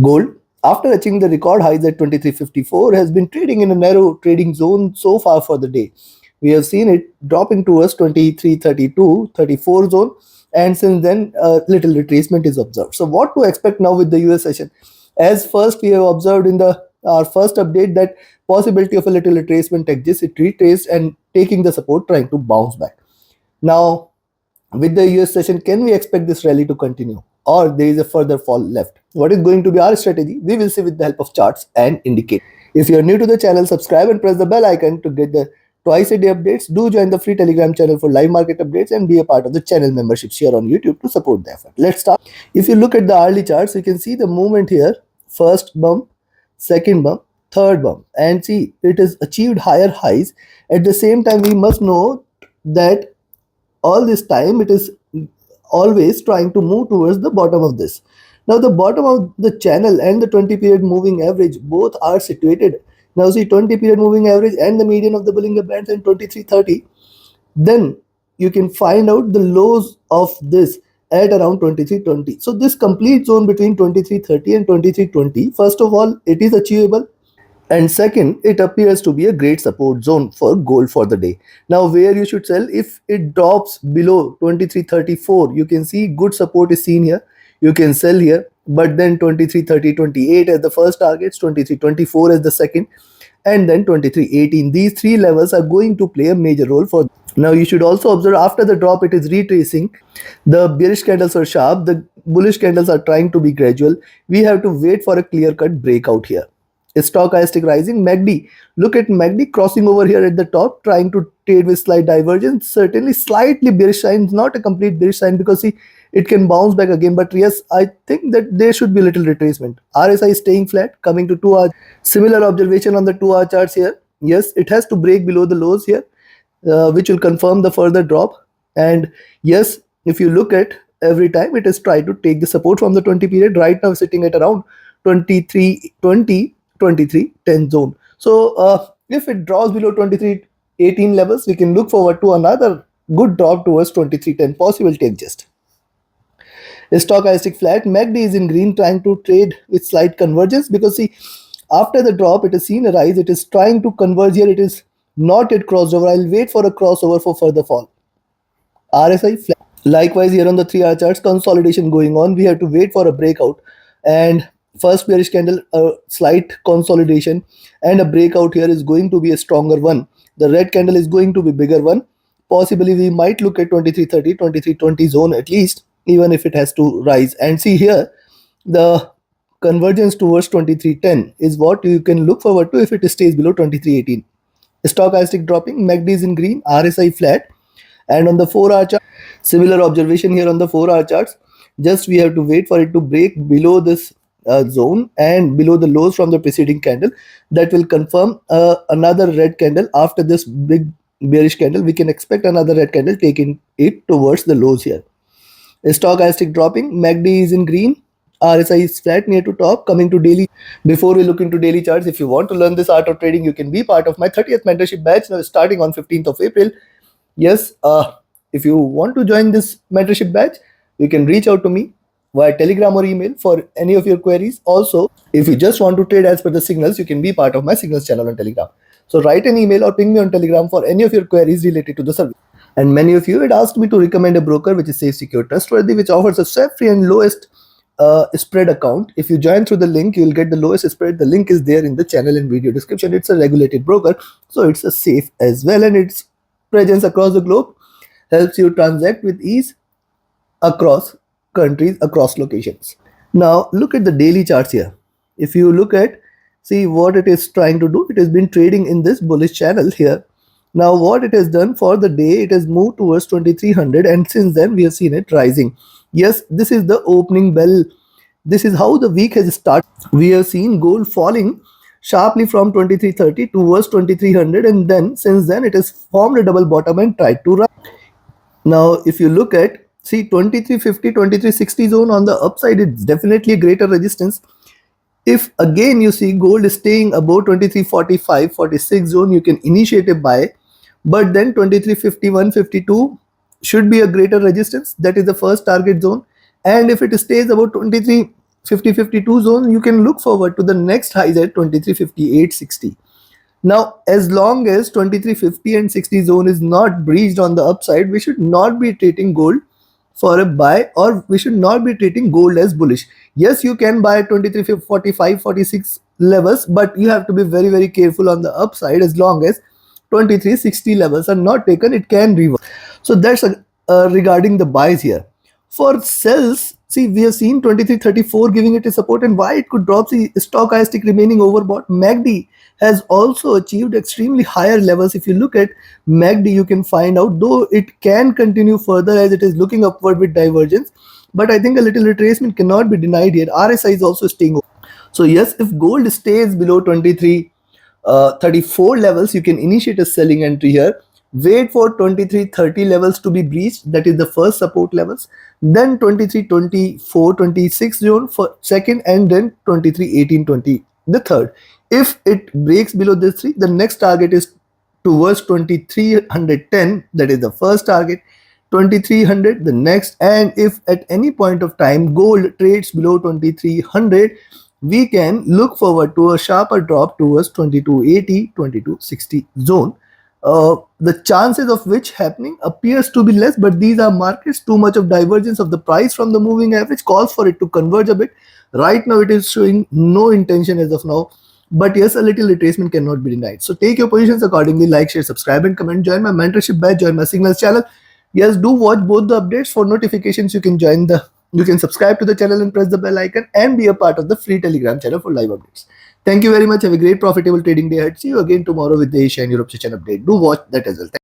Gold, after achieving the record highs at 2354, has been trading in a narrow trading zone so far for the day. We have seen it dropping towards 2332, 34 zone, and since then, little retracement is observed. So, what to expect now with the US session? As first, we have observed in the our first update that possibility of a little retracement exists. It retraced and taking the support, trying to bounce back. Now, with the US session, can we expect this rally to continue or there is a further fall left? What is going to be our strategy? We will see with the help of charts and indicators. If you are new to the channel, subscribe and press the bell icon to get the twice a day updates. Do join the free Telegram channel for live market updates and be a part of the channel memberships here on YouTube to support the effort. Let's start. If you look at the hourly charts, you can see the movement here. First bump, second bump, third bump, and see it has achieved higher highs. At the same time, we must know that all this time it is always trying to move towards the bottom of this. Now the bottom of the channel and the 20 period moving average both are situated. Now see 20 period moving average and the median of the Bollinger Bands in 2330. Then you can find out the lows of this at around 2320. So this complete zone between 2330 and 2320, first of all, it is achievable. And second, it appears to be a great support zone for gold for the day. Now, where you should sell, if it drops below 2334, you can see good support is seen here. You can sell here, but then 2330, 28 as the first targets, 2324 as the second, and then 2318. These three levels are going to play a major role for. Now, you should also observe after the drop, it is retracing. The bearish candles are sharp, the bullish candles are trying to be gradual. We have to wait for a clear cut breakout here. Stochastic rising, MACD. Look at MACD crossing over here at the top, trying to trade with slight divergence. Certainly slightly bearish sign, not a complete bearish sign because see, it can bounce back again. But yes, I think that there should be a little retracement. RSI is staying flat, coming to 2 hour. Similar observation on the 2 hour charts here. Yes, it has to break below the lows here, which will confirm the further drop. And yes, if you look at every time, it has tried to take the support from the 20 period. Right now sitting at around 2320. 2310 zone. So if it draws below 2318 levels, we can look forward to another good drop towards 2310. Possibility exists. Stochastic flat, MACD is in green, trying to trade with slight convergence because see, after the drop, it has seen a rise. It is trying to converge here. It is not yet crossed over. I'll wait for a crossover for further fall. RSI flat. Likewise, here on the 3 hour charts, consolidation going on. We have to wait for a breakout. And first bearish candle, a slight consolidation, and a breakout here is going to be a stronger one. The red candle is going to be bigger one. Possibly we might look at 2330, 2320 zone at least, even if it has to rise. And see here, the convergence towards 2310 is what you can look forward to if it stays below 2318. Stochastic dropping, MACD is in green, RSI flat. And on the 4 hour chart, similar observation here on the 4 hour charts. Just we have to wait for it to break below this zone and below the lows from the preceding candle. That will confirm another red candle. After this big bearish candle, we can expect another red candle taking it towards the lows here. Stochastic dropping, MACD is in green, RSI is flat near to top, coming to daily. Before we look into daily charts, if you want to learn this art of trading, you can be part of my 30th mentorship batch now starting on 15th of April. Yes, if you want to join this mentorship batch, you can reach out to me via Telegram or email for any of your queries. Also, if you just want to trade as per the signals, you can be part of my signals channel on Telegram. So write an email or ping me on Telegram for any of your queries related to the service. And many of you had asked me to recommend a broker which is safe, secure, trustworthy, which offers a swap-free and lowest spread account. If you join through the link, you will get the lowest spread. The link is there in the channel and video description. It's a regulated broker, so it's a safe as well, and its presence across the globe helps you transact with ease across countries, across locations. Now look at the daily charts here. If you look at, see what it is trying to do, it has been trading in this bullish channel here. Now what it has done for the day, it has moved towards 2300, and since then we have seen it rising. Yes, this is the opening bell. This is how the week has started. We have seen gold falling sharply from 2330 towards 2300, and then since then it has formed a double bottom and tried to rise. Now if you look at, see 2350, 2360 zone on the upside, it's definitely a greater resistance. If again you see gold is staying above 2345, 46 zone, you can initiate a buy. But then 2351, 52 should be a greater resistance. That is the first target zone. And if it stays about 23 50-52 zone, you can look forward to the next highs at 23.58.60. Now, as long as 23.50 and 60 zone is not breached on the upside, we should not be treating gold for a buy, or we should not be treating gold as bullish. Yes, you can buy at 23.45-46 levels, but you have to be very, very careful on the upside. As long as 23.60 levels are not taken, it can reverse. So that's regarding the buys here. For sells, see, we have seen 23.34 giving it a support, and why it could drop. The stochastic remaining overbought. MACD has also achieved extremely higher levels. If you look at MACD, you can find out, though it can continue further as it is looking upward with divergence, but I think a little retracement cannot be denied here. RSI is also staying over. So yes, if gold stays below 23.34 levels, you can initiate a selling entry here. Wait for 23.30 levels to be breached, that is the first support levels, then 23.24-26 zone for second, and then 23.18-20 the third. If it breaks below this three, the next target is towards 2310, that is the first target, 2300 the next, and if at any point of time gold trades below 2300, we can look forward to a sharper drop towards 2280-2260 zone. The chances of which happening appears to be less, but these are markets. Too much of divergence of the price from the moving average calls for it to converge a bit. Right now it is showing no intention as of now, but yes, a little retracement cannot be denied. So take your positions accordingly. Like, share, subscribe, and comment. Join my mentorship batch, join my signals channel. Yes, do watch both the updates. For notifications, you can subscribe to the channel and press the bell icon, and be a part of the free Telegram channel for live updates. Thank you very much. Have a great profitable trading day ahead. See you again tomorrow with the Asia and Europe session update. Do watch that as well.